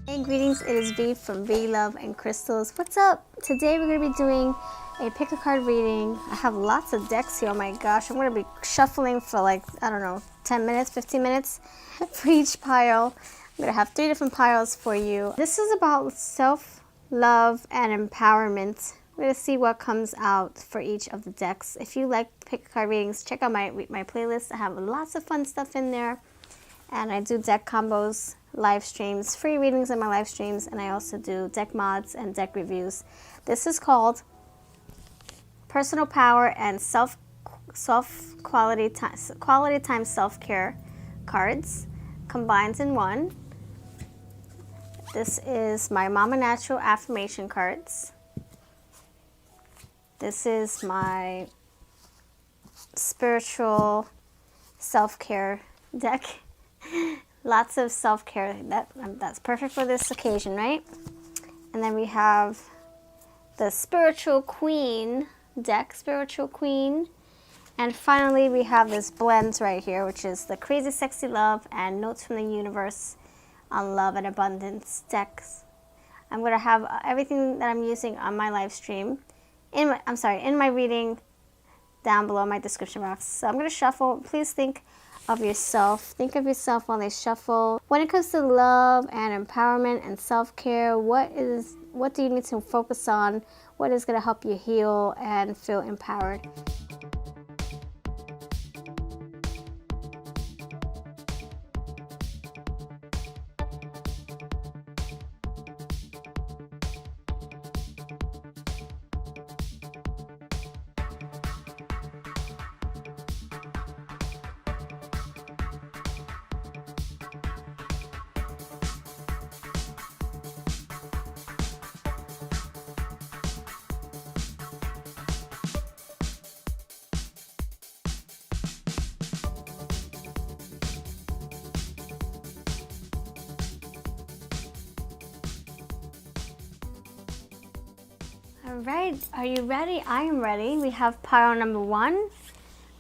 Hey, greetings, it is V from V Love and Crystals. What's up? Today we're going to be doing a pick a card reading. I have lots of decks here, oh my gosh. I'm going to be shuffling for like, I don't know, 10 minutes, 15 minutes for each pile. I'm going to have 3 different piles for you. This is about self-love and empowerment. We're going to see what comes out for each of the decks. If you like pick a card readings, check out my playlist. I have lots of fun stuff in there. And I do deck combos, live streams, free readings in my live streams, and I also do deck mods and deck reviews. This is called Personal Power and Quality Time Self-Care cards combined in one. This is my Mama Natural affirmation cards. This is my spiritual self-care deck. Lots of self-care. That's perfect for this occasion, right? And then we have the Spiritual Queen deck, Spiritual Queen. And finally, we have this blend right here, which is the Crazy Sexy Love and Notes from the Universe on Love and Abundance decks. I'm going to have everything that I'm using on my live stream, in my reading down below in my description box. So I'm going to shuffle. Please think of yourself. Think of yourself while they shuffle. When it comes to love and empowerment and self-care, what do you need to focus on? What is going to help you heal and feel empowered? All right, are you ready? I am ready. We have pile number 1,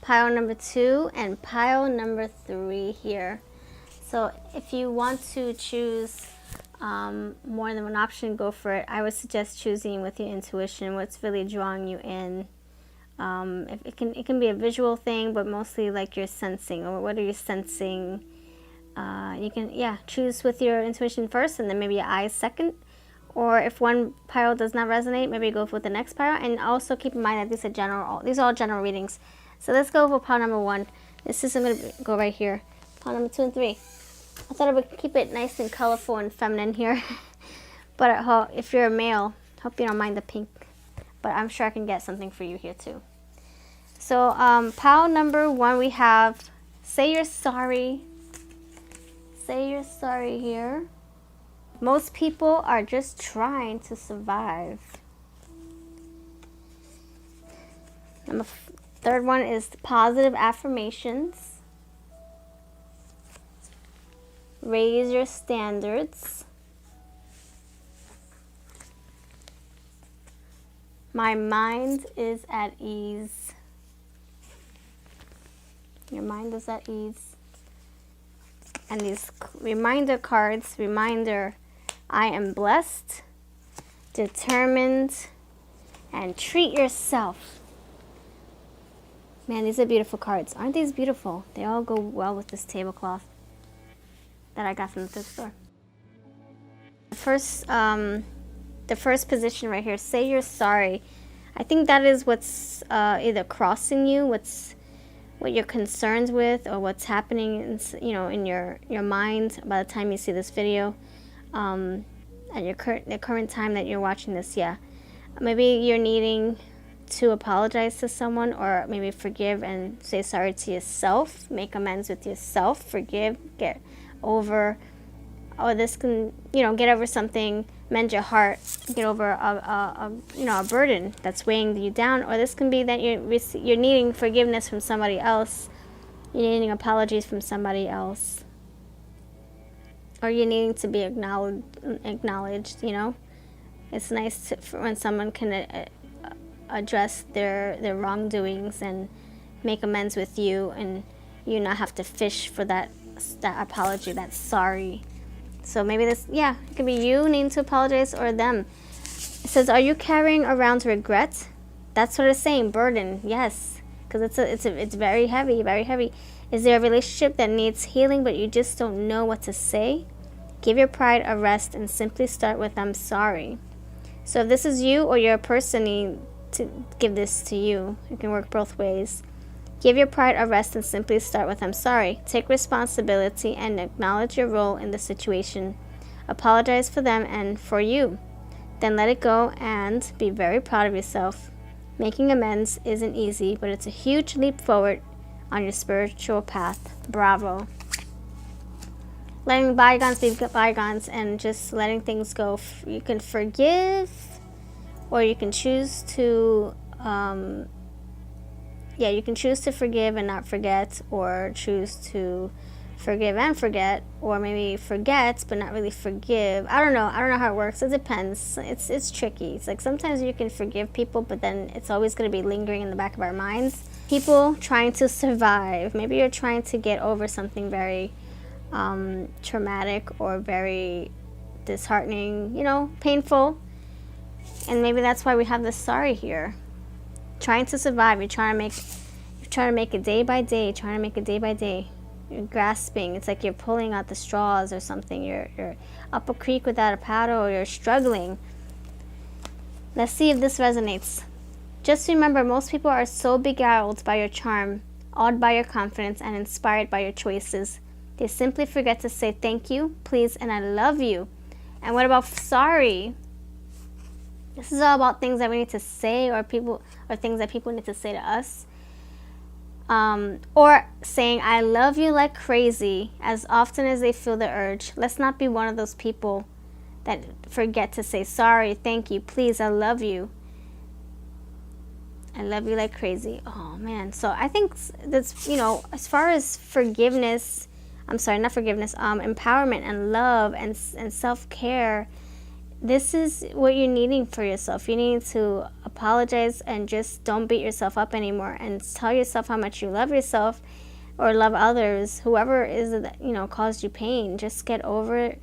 pile number 2, and pile number 3 here. So if you want to choose more than one option, go for it. I would suggest choosing with your intuition, what's really drawing you in. It can be a visual thing, but mostly like you're sensing, or what are you sensing? You can, choose with your intuition first, and then maybe your eyes second. Or if one pile does not resonate, maybe go with the next pile. And also keep in mind that these are all general readings. So let's go for pile number 1. I'm going to go right here. Pile number 2 and 3. I thought I would keep it nice and colorful and feminine here. But if you're a male, hope you don't mind the pink. But I'm sure I can get something for you here too. So pile number 1, we have Say You're Sorry. Say You're Sorry here. Most people are just trying to survive. Third one is positive affirmations. Raise your standards. My mind is at ease. Your mind is at ease. And these reminder cards, I am blessed, determined, and treat yourself. Man, these are beautiful cards. Aren't these beautiful? They all go well with this tablecloth that I got from the thrift store. The first position right here, say you're sorry. I think that is what's either crossing you, what you're concerned with, or what's happening in your mind by the time you see this video. At the current time that you're watching this, maybe you're needing to apologize to someone, or maybe forgive and say sorry to yourself, make amends with yourself, forgive, get over, or this can, get over something, mend your heart, get over a burden that's weighing you down, or this can be that you're needing forgiveness from somebody else, you're needing apologies from somebody else. Or you're needing to be acknowledged, It's nice when someone can address their wrongdoings and make amends with you, and you not have to fish for that apology, that sorry. So maybe this, yeah, it could be you needing to apologize or them. It says, are you carrying around regret? That's what it's saying, burden, yes. Because it's very heavy, very heavy. Is there a relationship that needs healing but you just don't know what to say? Give your pride a rest and simply start with, I'm sorry. So if this is you or you're a person needing to give this to you, it can work both ways. Give your pride a rest and simply start with, I'm sorry. Take responsibility and acknowledge your role in the situation. Apologize for them and for you. Then let it go and be very proud of yourself. Making amends isn't easy, but it's a huge leap forward on your spiritual path. Bravo. Letting bygones be bygones and just letting things go. You can forgive, or you can choose to, you can choose to forgive and not forget, or choose to forgive and forget, or maybe forget but not really forgive. I don't know how it works. It depends. It's tricky. It's like sometimes you can forgive people, but then it's always going to be lingering in the back of our minds. People trying to survive. Maybe you're trying to get over something very traumatic or very disheartening, painful, and maybe that's why we have this sorry here. Trying to survive. You're trying to make it day by day. You're grasping. It's like you're pulling out the straws or something. You're up a creek without a paddle, or you're struggling. Let's see if this resonates. Just remember, most people are so beguiled by your charm, awed by your confidence, and inspired by your choices. They simply forget to say thank you, please, and I love you. And what about sorry? This is all about things that we need to say, or things that people need to say to us. Or saying I love you like crazy as often as they feel the urge. Let's not be one of those people that forget to say sorry, thank you, please, I love you. I love you like crazy. Oh man. So I think that's, as far as forgiveness, empowerment and love and self-care, this is what you're needing for yourself. You need to apologize and just don't beat yourself up anymore, and tell yourself how much you love yourself or love others. Whoever is that, caused you pain, just get over it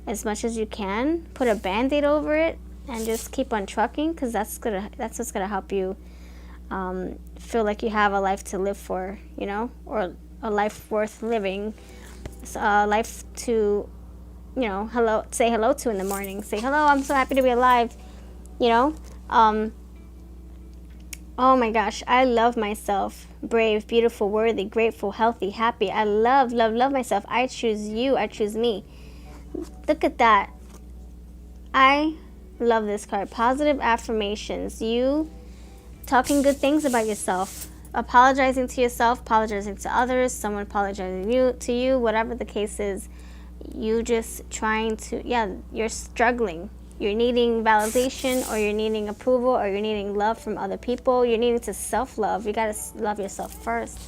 as much as you can. Put a Band-Aid over it and just keep on trucking, because that's what's gonna help you feel like you have a life to live for, or a life worth living. A life to, say hello to in the morning. Say hello, I'm so happy to be alive. Oh my gosh, I love myself. Brave, beautiful, worthy, grateful, healthy, happy. I love myself. I choose you. I choose me. Look at that. I love this card. Positive affirmations. You talking good things about yourself. Apologizing to yourself, apologizing to others, someone apologizing to you, whatever the case is. You just trying to, you're struggling. You're needing validation, or you're needing approval, or you're needing love from other people. You're needing to self-love. You got to love yourself first.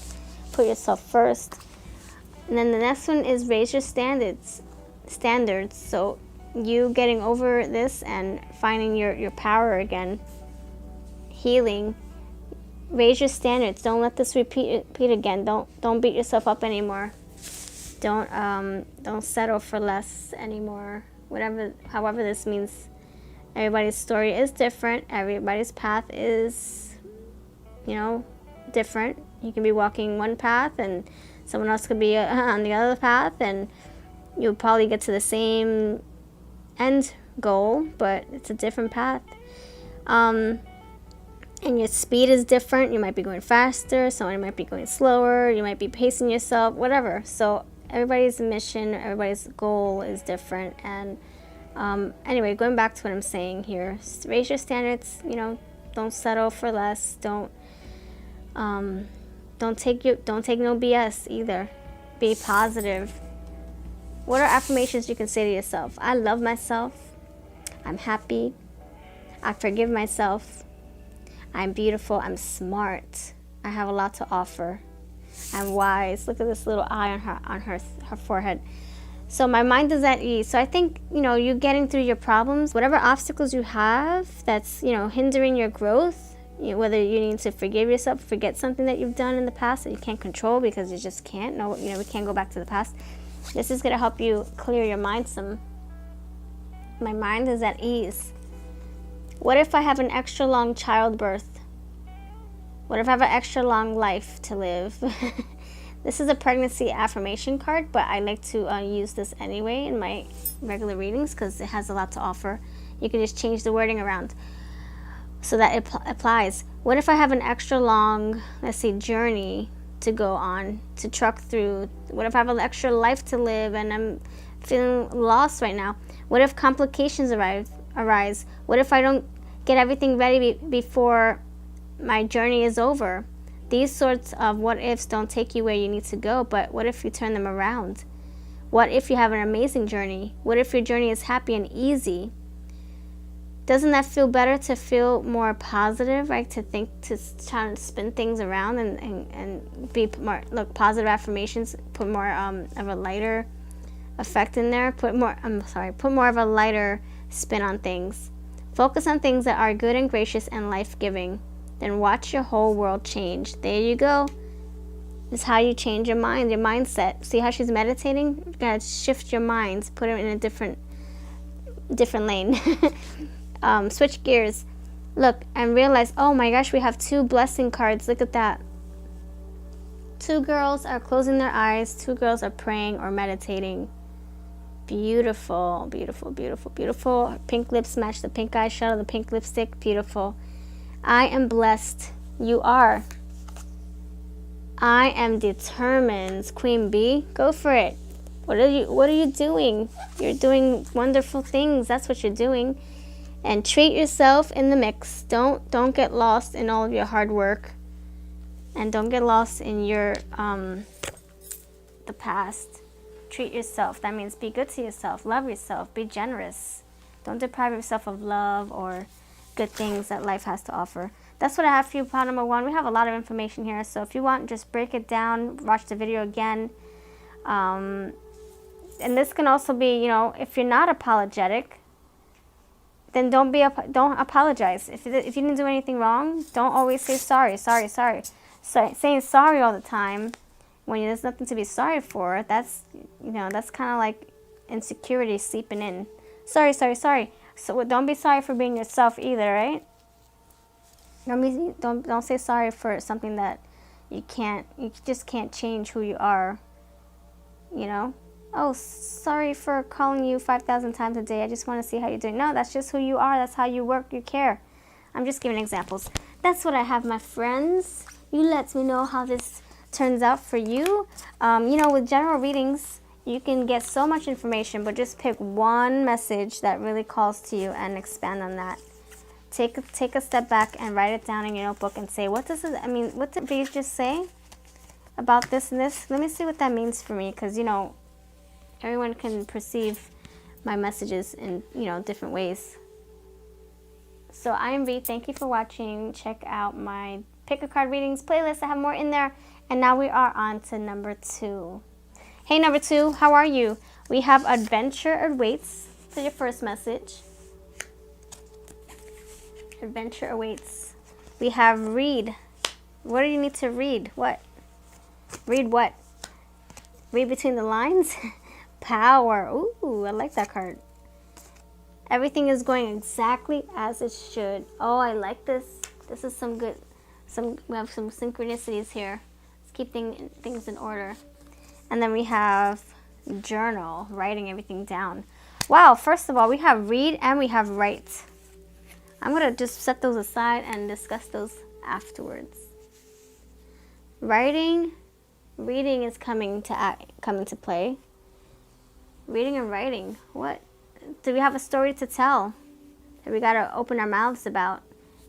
Put yourself first. And then the next one is raise your standards. So you getting over this and finding your power again. Healing. Raise your standards. Don't let this repeat again. Don't beat yourself up anymore. Don't settle for less anymore. However this means. Everybody's story is different. Everybody's path is, different. You can be walking one path and someone else could be on the other path, and you'll probably get to the same end goal, but it's a different path. And your speed is different. You might be going faster, someone might be going slower, you might be pacing yourself, whatever. So everybody's mission, everybody's goal is different. And anyway, going back to what I'm saying here, raise your standards. Don't settle for less. Don't take no BS either. Be positive. What are affirmations you can say to yourself? I love myself. I'm happy. I forgive myself. I'm beautiful. I'm smart. I have a lot to offer. I'm wise. Look at this little eye on her forehead. So my mind is at ease. So I think, you getting through your problems, whatever obstacles you have that's, hindering your growth, whether you need to forgive yourself, forget something that you've done in the past that you can't control because you just can't. No, we can't go back to the past. This is going to help you clear your mind some. My mind is at ease. What if I have an extra long childbirth? What if I have an extra long life to live? This is a pregnancy affirmation card, but I like to use this anyway in my regular readings because it has a lot to offer. You can just change the wording around so that it applies. What if I have an extra long, let's say, journey to go on, to truck through? What if I have an extra life to live and I'm feeling lost right now? What if complications arise? What if I don't get everything ready before my journey is over? These sorts of what ifs don't take you where you need to go, but what if you turn them around? What if you have an amazing journey? What if your journey is happy and easy? Doesn't that feel better, to feel more positive, right? To think, to try to spin things around and be more, look, positive affirmations, put more of a lighter effect in there, put more of a lighter spin on things. Focus on things that are good and gracious and life-giving. Then watch your whole world change. There you go. This is how you change your mind, your mindset. See how she's meditating? You gotta shift your mind, put it in a different lane. Switch gears. Look, and realize, oh my gosh, we have 2 blessing cards. Look at that. 2 girls are closing their eyes. 2 girls are praying or meditating. Beautiful, beautiful, beautiful, beautiful. Pink lips match the pink eyeshadow, the pink lipstick. Beautiful. I am blessed. You are. I am determined. Queen Bee, go for it. What are you doing? You're doing wonderful things. That's what you're doing. And treat yourself in the mix. Don't get lost in all of your hard work. And don't get lost in your the past. Treat yourself. That means be good to yourself. Love yourself. Be generous. Don't deprive yourself of love or good things that life has to offer. That's what I have for you, pile number 1. We have a lot of information here, so if you want, just break it down, watch the video again. And this can also be, you know, if you're not apologetic, then don't apologize. If you didn't do anything wrong, don't always say sorry. So saying sorry all the time when there's nothing to be sorry for, that's, you know, that's kind of like insecurity seeping in. Sorry. So don't be sorry for being yourself either, right? Don't say sorry for something that you just can't change who you are. You know? Oh, sorry for calling you 5,000 times a day. I just want to see how you're doing. No, that's just who you are. That's how you work. You care. I'm just giving examples. That's what I have, my friends. You let me know how this turns out for you. You know, with general readings, you can get so much information, but just pick one message that really calls to you and expand on that. Take a step back and write it down in your notebook and say, what does it, I mean, what did these just say about this and this? Let me see what that means for me, because, you know, everyone can perceive my messages in, you know, different ways. So I am V. Thank you for watching. Check out my Pick a Card Readings playlist. I have more in there. And now we are on to number 2. Hey, number 2, how are you? We have adventure awaits for your first message. Adventure awaits. We have read. What do you need to read? What? Read what? Read between the lines? Power. Ooh, I like that card. Everything is going exactly as it should. Oh, I like this. This is some good. We have some synchronicities here. Let's keep things in order. And then we have journal, writing everything down. Wow, first of all, we have read and we have write. I'm going to just set those aside and discuss those afterwards. Reading is coming into play. Reading and writing. What? Do we have a story to tell that we got to open our mouths about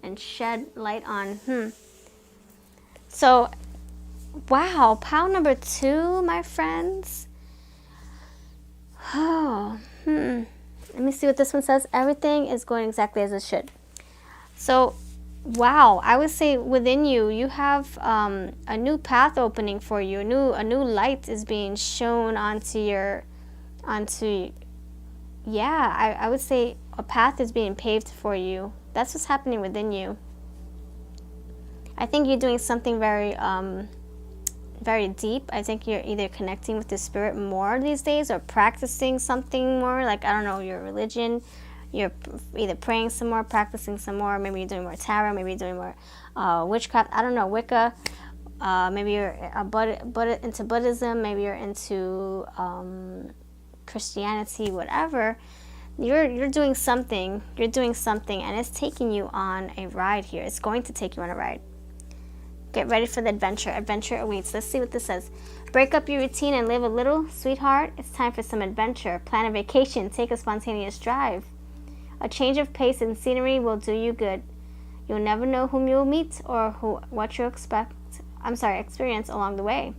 and shed light on? So, wow, pile number 2, my friends. Oh, Let me see what this one says. Everything is going exactly as it should. So, wow, I would say within you, you have a new path opening for you. A new light is being shown I would say a path is being paved for you. That's what's happening within you. I think you're doing something very very deep. I think you're either connecting with the spirit more these days or practicing something more, like, I don't know, your religion. You're either praying some more, practicing some more. Maybe you're doing more tarot. Maybe you're doing more witchcraft. I don't know, Wicca. Maybe you're into Buddhism. Maybe you're into Christianity, whatever. You're doing something. You're doing something, and it's taking you on a ride here. It's going to take you on a ride. Get ready for the adventure. Adventure awaits. Let's see what this says. Break up your routine and live a little, sweetheart. It's time for some adventure. Plan a vacation. Take a spontaneous drive. A change of pace and scenery will do you good. You'll never know whom you'll meet or what you'll experience along the way.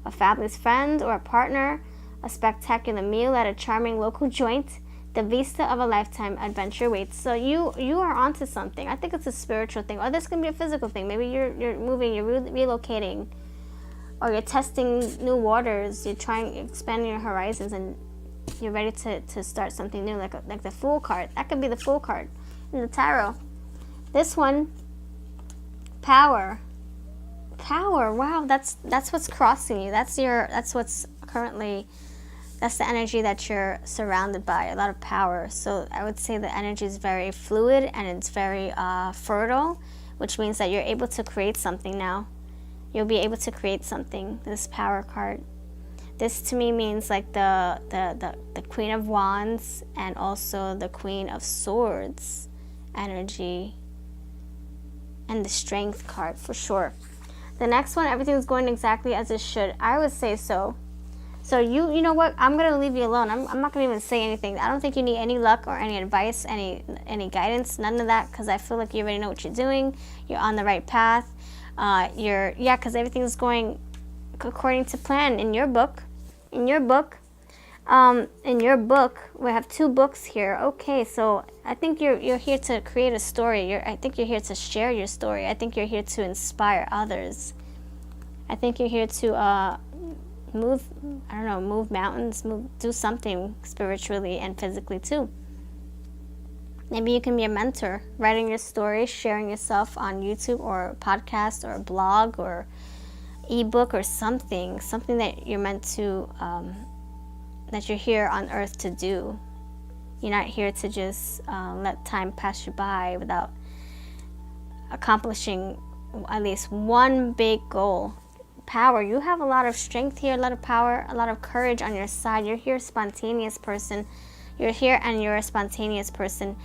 A fabulous friend or a partner, a spectacular meal at a charming local joint. The vista of a lifetime adventure waits. So you are onto something. I think it's a spiritual thing, or this can be a physical thing. Maybe you're moving, you're relocating, or you're testing new waters. You're expanding your horizons, and you're ready to start something new, like the Fool card. That could be the Fool card in the tarot. This one, power. Wow, that's what's crossing you. That's what's currently. That's the energy that you're surrounded by, a lot of power. So I would say the energy is very fluid and it's very fertile, which means that you're able to create something now. You'll be able to create something, this power card. This to me means like the Queen of Wands and also the Queen of Swords energy and the Strength card for sure. The next one, everything's going exactly as it should. I would say so. So you know what? I'm gonna leave you alone. I'm not gonna even say anything. I don't think you need any luck or any advice, any guidance, none of that, because I feel like you already know what you're doing. You're on the right path. Because everything's going according to plan in your book. In your book, we have 2 books here. Okay, so I think you're here to create a story. I think you're here to share your story. I think you're here to inspire others. I think you're here to move mountains, do something spiritually and physically too. Maybe you can be a mentor, writing your story, sharing yourself on YouTube or a podcast or a blog or ebook or something that you're meant to, that you're here on earth to do. You're not here to just let time pass you by without accomplishing at least one big goal. Power. You have a lot of strength here, a lot of power, a lot of courage on your side. You're here, spontaneous person. You're here and you're a spontaneous person.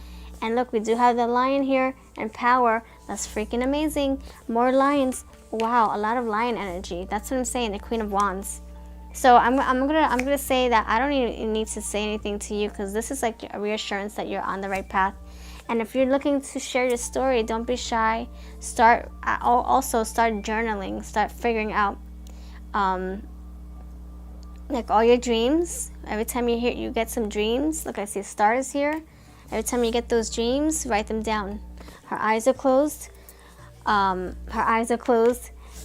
And look, we do have the lion here and power. That's freaking amazing. More lions. Wow, a lot of lion energy. That's what I'm saying, the Queen of Wands. So I'm gonna say that I don't even need to say anything to you, because this is like a reassurance that you're on the right path. And if you're looking to share your story, don't be shy. Also start journaling. Start figuring out, like all your dreams. Every time you get some dreams. Look, I see stars here. Every time you get those dreams, write them down. Her eyes are closed.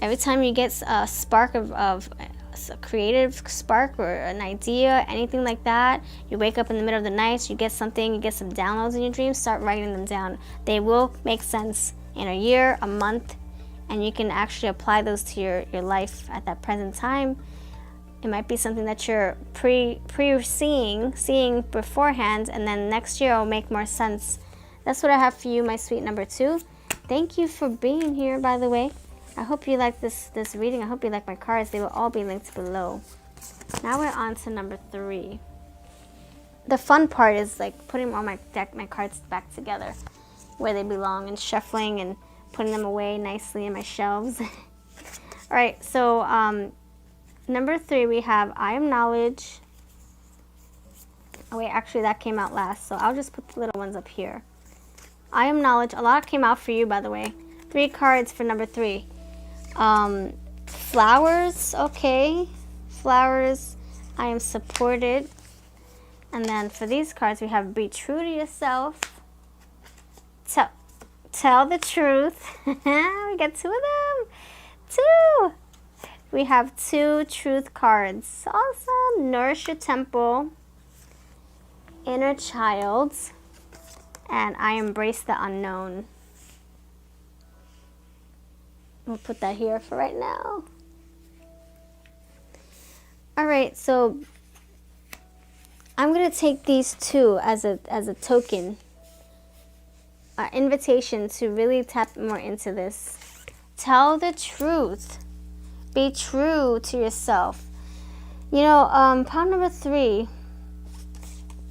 Every time you get a spark of a creative spark or an idea, anything like that, you wake up in the middle of the night, you get something, you get some downloads in your dreams, start writing them down. They will make sense in a year, a month, and you can actually apply those to your life at that present time. It might be something that you're seeing beforehand, and then next year it'll make more sense. That's what I have for you, my sweet number 2. Thank you for being here, by the way. I hope you like this reading. I hope you like my cards. They will all be linked below. Now we're on to number 3. The fun part is like putting all my cards back together where they belong and shuffling and putting them away nicely in my shelves. All right, so number 3 we have I am knowledge. Oh wait, actually that came out last, so I'll just put the little ones up here. I am knowledge. A lot came out for you, by the way. 3 cards for number 3. Flowers, okay. Flowers, I am supported. And then for these cards, we have be true to yourself. Tell the truth. We got 2 of them. 2. We have 2 truth cards. Awesome. Nourish your temple. Inner child. And I embrace the unknown. We'll put that here for right now. All right, so I'm gonna take these two as a token, invitation to really tap more into this. Tell the truth. Be true to yourself. You know, pile number 3.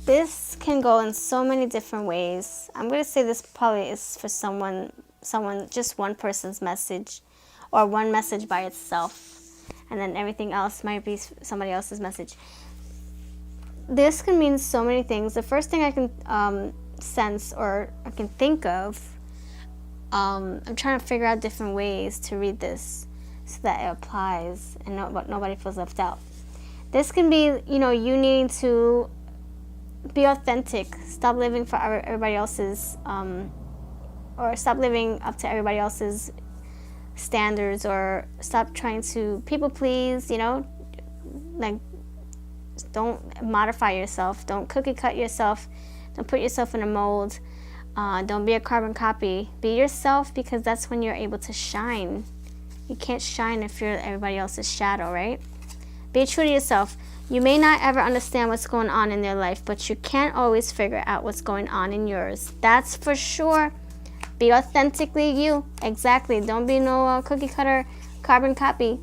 This can go in so many different ways. I'm gonna say this probably is for someone, just one person's message, or one message by itself. And then everything else might be somebody else's message. This can mean so many things. The first thing I can sense or I can think of, I'm trying to figure out different ways to read this so that it applies and nobody feels left out. This can be, you know, you needing to be authentic. Stop living for everybody else's, or stop living up to everybody else's standards, or stop trying to people please, you know, like don't modify yourself, don't cookie cut yourself, don't put yourself in a mold, don't be a carbon copy. Be yourself, because that's when you're able to shine. You can't shine if you're everybody else's shadow, right? Be true to yourself. You may not ever understand what's going on in their life, but you can't always figure out what's going on in yours. That's for sure. Be authentically you. Exactly. Don't be no cookie cutter, carbon copy.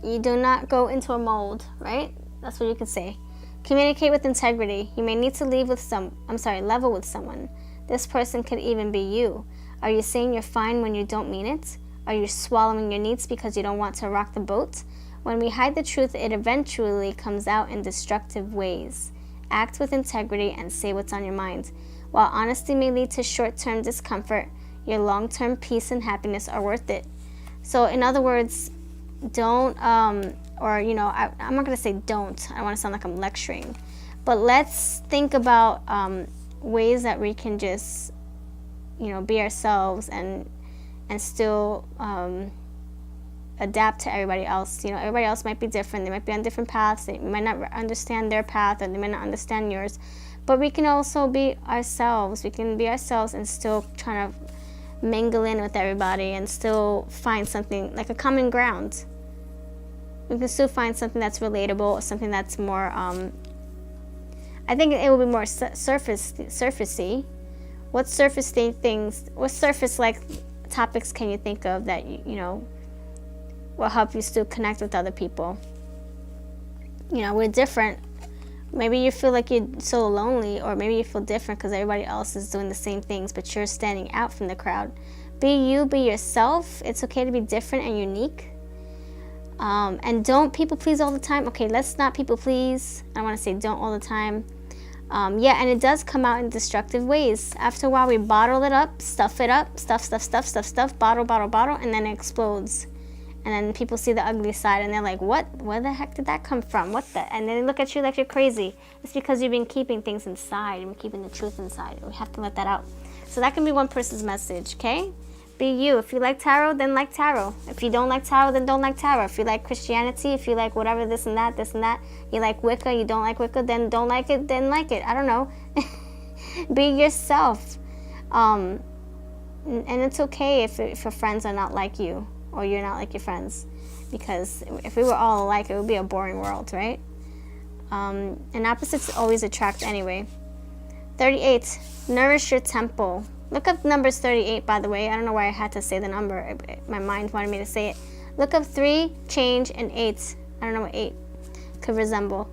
You do not go into a mold, right? That's what you can say. Communicate with integrity. You may need to level with someone. This person could even be you. Are you saying you're fine when you don't mean it? Are you swallowing your needs because you don't want to rock the boat? When we hide the truth, it eventually comes out in destructive ways. Act with integrity and say what's on your mind. While honesty may lead to short-term discomfort, your long-term peace and happiness are worth it. So in other words, don't, or, you know, I'm not going to say don't. I don't want to sound like I'm lecturing. But let's think about ways that we can just, you know, be ourselves and still adapt to everybody else. You know, everybody else might be different. They might be on different paths. They might not understand their path, and they might not understand yours. But we can also be ourselves. We can be ourselves and still trying to mingle in with everybody and still find something like a common ground. We can still find something that's relatable, something that's more, I think it will be more surfacey. What surface-like topics can you think of that, you know, will help you still connect with other people? You know, we're different. Maybe you feel like you're so lonely, or maybe you feel different because everybody else is doing the same things, but you're standing out from the crowd. Be you, be yourself. It's okay to be different and unique. And don't people please all the time. Okay, let's not people please. I want to say don't all the time. Yeah, and it does come out in destructive ways. After a while, we bottle it up, stuff it up, stuff, bottle, and then it explodes. And then people see the ugly side, and they're like, what? Where the heck did that come from? What the? And then they look at you like you're crazy. It's because you've been keeping things inside. You've been keeping the truth inside. We have to let that out. So that can be one person's message, okay? Be you. If you like tarot, then like tarot. If you don't like tarot, then don't like tarot. If you like Christianity, if you like whatever, this and that, you like Wicca, you don't like Wicca, then don't like it, then like it. I don't know. Be yourself. And it's okay if your friends are not like you, or you're not like your friends, because if we were all alike, it would be a boring world, right? And opposites always attract anyway. 38, nourish your temple. Look up numbers 38, by the way. I don't know why I had to say the number. My mind wanted me to say it. Look up 3, change, and 8. I don't know what 8 could resemble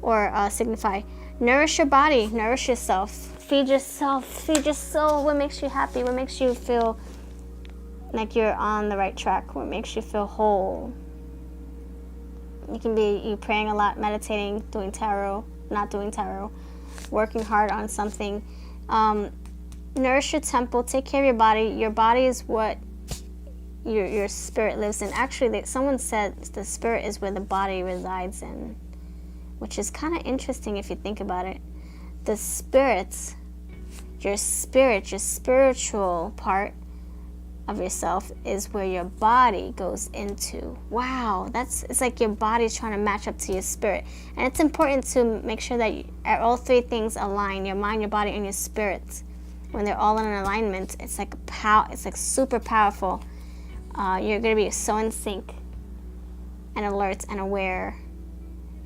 or signify. Nourish your body, nourish yourself. Feed yourself, feed your soul. What makes you happy? What makes you feel like you're on the right track? What makes you feel whole? You can be you praying a lot, meditating, doing tarot, not doing tarot, working hard on something. Nourish your temple. Take care of your body. Your body is what your spirit lives in. Actually, someone said the spirit is where the body resides in, which is kind of interesting if you think about it. The spirit, your spiritual part of yourself is where your body goes into. Wow, it's like your body's trying to match up to your spirit. And it's important to make sure that all 3 things align, your mind, your body, and your spirit. When they're all in an alignment, it's like super powerful. You're going to be so in sync. and alert and aware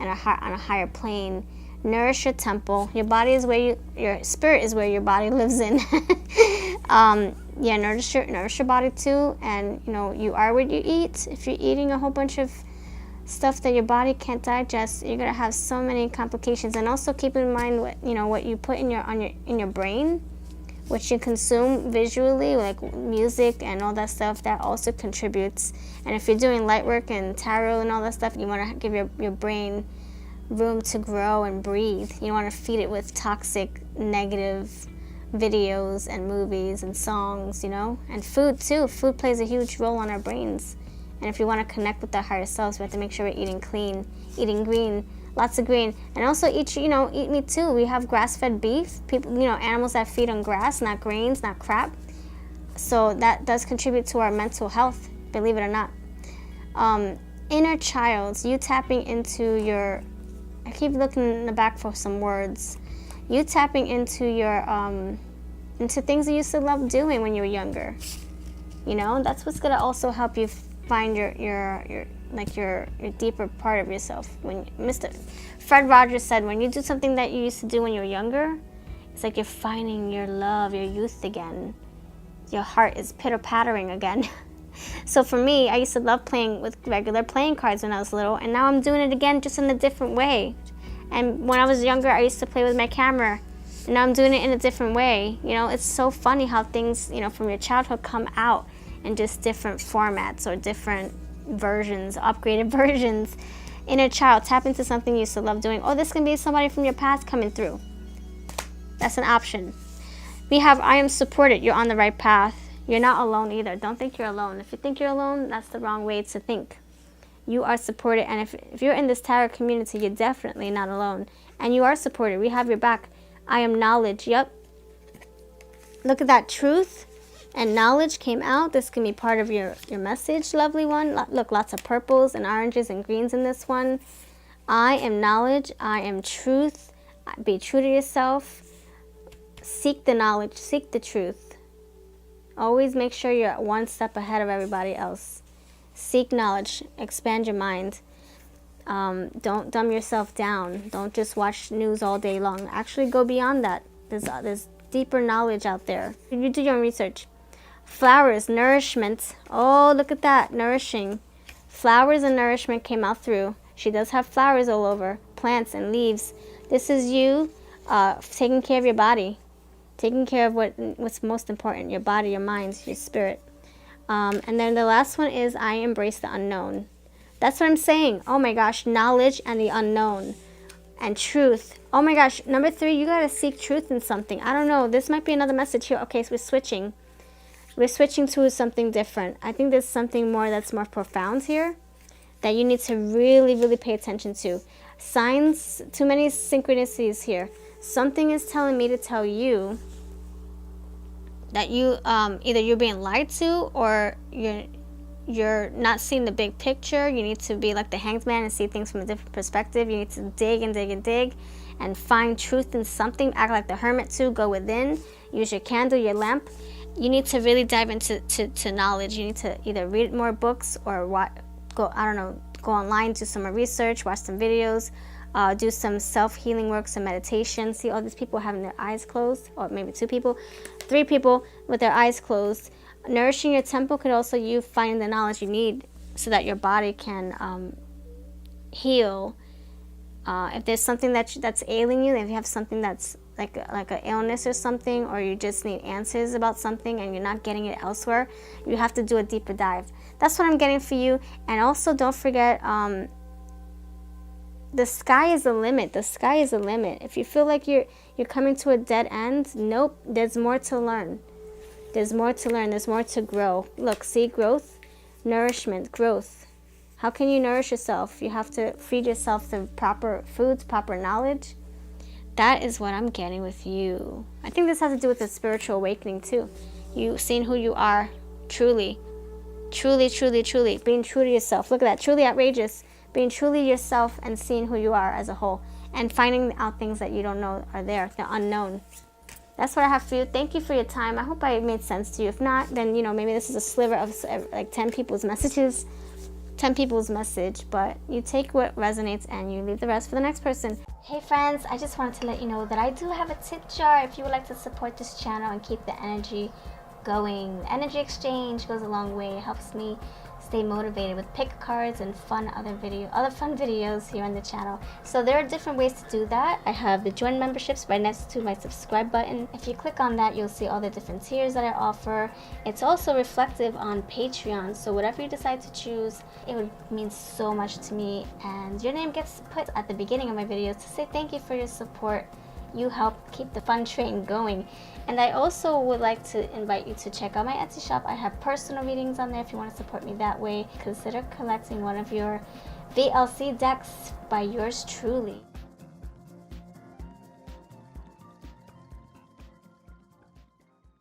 and on a higher plane. Nourish your temple. Your body is where your spirit is where your body lives in. Yeah, nourish your body too. And you know, you are what you eat. If you're eating a whole bunch of stuff that your body can't digest, you're gonna have so many complications. And also keep in mind what you put in your brain, what you consume visually, like music and all that stuff. That also contributes. And if you're doing light work and tarot and all that stuff, you want to give your brain room to grow and breathe. You don't want to feed it with toxic, negative videos and movies and songs, and food too. Food plays a huge role on our brains. And if we want to connect with our higher selves, we have to make sure we're eating clean, eating green, lots of green, and also eat meat too. We have grass-fed beef. People, animals that feed on grass, not grains, not crap. So that does contribute to our mental health, believe it or not. Inner child, you tapping into your, I keep looking in the back for some words. You tapping into your, into things you used to love doing when you were younger. That's what's gonna also help you find your deeper part of yourself. When Mr. Fred Rogers said, when you do something that you used to do when you were younger, it's like you're finding your love, your youth again. Your heart is pitter-pattering again. So for me, I used to love playing with regular playing cards when I was little, and now I'm doing it again, just in a different way. And when I was younger, I used to play with my camera, and now I'm doing it in a different way. It's so funny how things, from your childhood come out in just different formats or different versions, upgraded versions. Inner child, tap into something you used to love doing. Oh, this can be somebody from your past coming through. That's an option. We have, I am supported. You're on the right path. You're not alone either. Don't think you're alone. If you think you're alone, that's the wrong way to think. You are supported, and if you're in this tarot community, you're definitely not alone. And you are supported. We have your back. I am knowledge. Yep. Look at that. Truth and knowledge came out. This can be part of your message, lovely one. Look, lots of purples and oranges and greens in this one. I am knowledge. I am truth. Be true to yourself. Seek the knowledge. Seek the truth. Always make sure you're one step ahead of everybody else. Seek knowledge. Expand your mind. Don't dumb yourself down. Don't just watch news all day long. Actually go beyond that. There's deeper knowledge out there. You do your own research. Flowers, nourishment. Oh, look at that. Nourishing. Flowers and nourishment came out through. She does have flowers all over. Plants and leaves. This is you taking care of your body. Taking care of what's most important. Your body, your mind, your spirit. And then the last one is I embrace the unknown. That's what I'm saying. Oh my gosh. Knowledge and the unknown. And truth. Oh my gosh. Number 3, you got to seek truth in something. I don't know. This might be another message here. Okay, so we're switching. We're switching to something different. I think there's something more that's more profound here that you need to really, really pay attention to. Signs, too many synchronicities here. Something is telling me to tell you that you either you're being lied to or you're not seeing the big picture. You need to be like the hanged man and see things from a different perspective. You need to dig and dig and dig and find truth in something. Act like the hermit too. Go within. Use your candle, your lamp. You need to really dive into knowledge. You need to either read more books or go online, do some more research, watch some videos, do some self-healing work, some meditation. See all these people having their eyes closed, or maybe 2 people, 3 people with their eyes closed. Nourishing your temple could also you finding the knowledge you need so that your body can heal. If there's something that's ailing you, if you have something that's like an illness or something, or you just need answers about something and you're not getting it elsewhere, you have to do a deeper dive. That's what I'm getting for you. And also don't forget, the sky is the limit. The sky is the limit. If you feel like you're coming to a dead end, nope, there's more to learn. There's more to learn. There's more to grow. Look, see, growth, nourishment, growth. How can you nourish yourself? You have to feed yourself the proper foods, proper knowledge. That is what I'm getting with you. I think this has to do with the spiritual awakening too. You seeing who you are truly. Truly, truly, truly. Being true to yourself. Look at that. Truly outrageous. Being truly yourself and seeing who you are as a whole. And finding out things that you don't know are there. The unknown. That's what I have for you. Thank you for your time. I hope I made sense to you. If not, then, maybe this is a sliver of like 10 people's messages 10 people's message, but you take what resonates and you leave the rest for the next person. Hey friends, I just wanted to let you know that I do have a tip jar if you would like to support this channel and keep the energy going. Energy exchange goes a long way. It helps me stay motivated with pick cards and other fun videos here on the channel. So there are different ways to do that. I have the join memberships right next to my subscribe button. If you click on that, you'll see all the different tiers that I offer. It's also reflective on Patreon, so whatever you decide to choose, it would mean so much to me, and your name gets put at the beginning of my videos to say thank you for your support. You help keep the fun train going. And I also would like to invite you to check out my Etsy shop. I have personal readings on there if you want to support me that way. Consider collecting one of your VLC decks by yours truly.